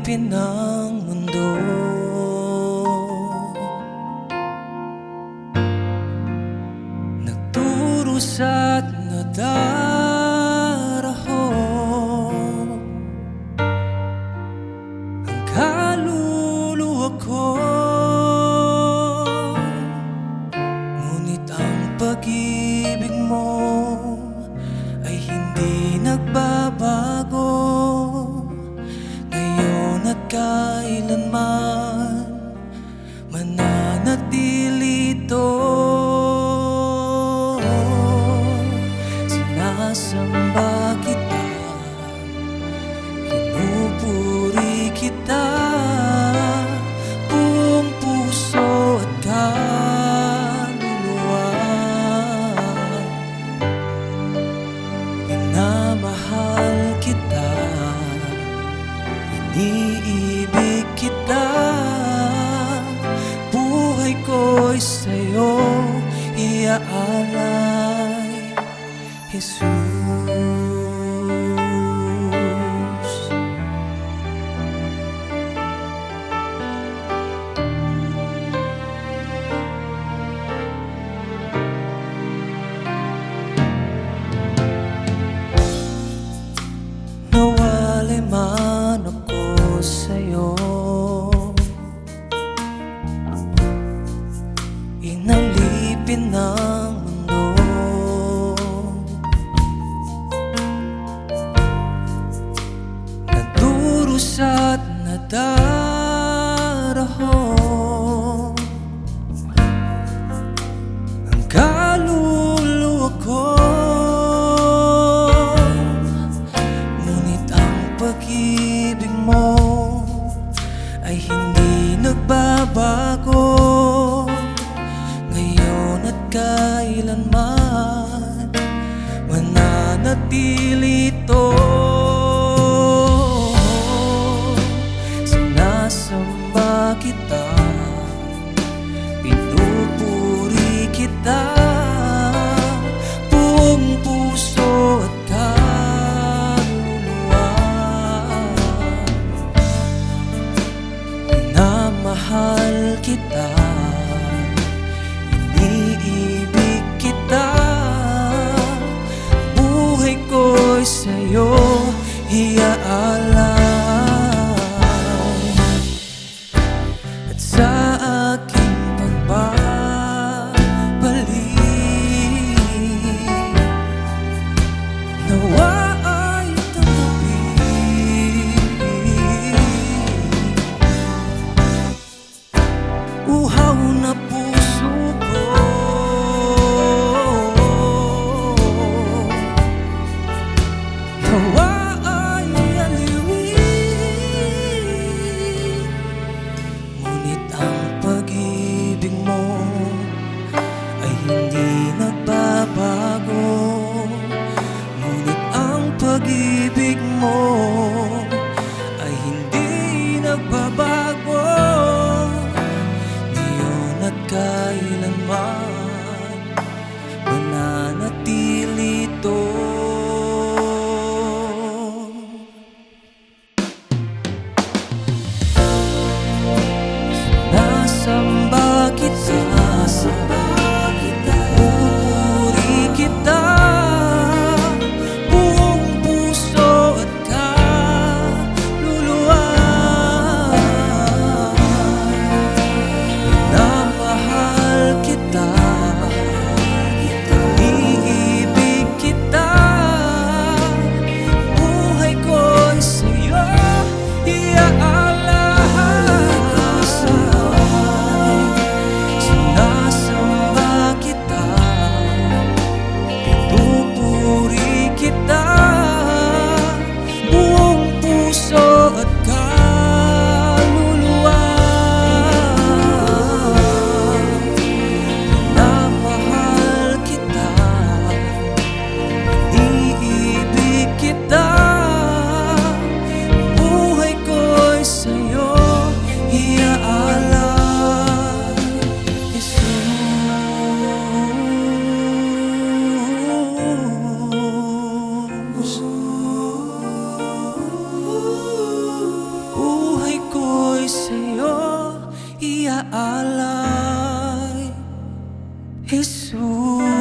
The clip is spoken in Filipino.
alipin ng mundo. Nagturos at nadaraho ang kaluluwa ko, ngunit ang pag-ibig mo ay hindi nagbabago ngayon at kailanman, mananatili ito. Sinasamba kita, pinupuri kita, buong puso at kaluluwa. Minamahal kita, iniibig kita, buhay ko'y sa'yo iaalay, Jesus. Nawalay man ako sa'yo, inalipin ng mundo. Nagdurusa at nadaraho ang kaluluwa ko, ngunit ang pag-ibig mo ay hindi nagbabago ngayon at kailanman, mananatili ito. Sinasamba kita, pinupuri kita, buong puso at kaluluwa. Minamahal kita, iniibig kita, buhay ko'y sa'yo iaalay. At sa aking pagbabalik, nawa ay tanggapin. Uhaw na puso ko, nawa ay Jesus.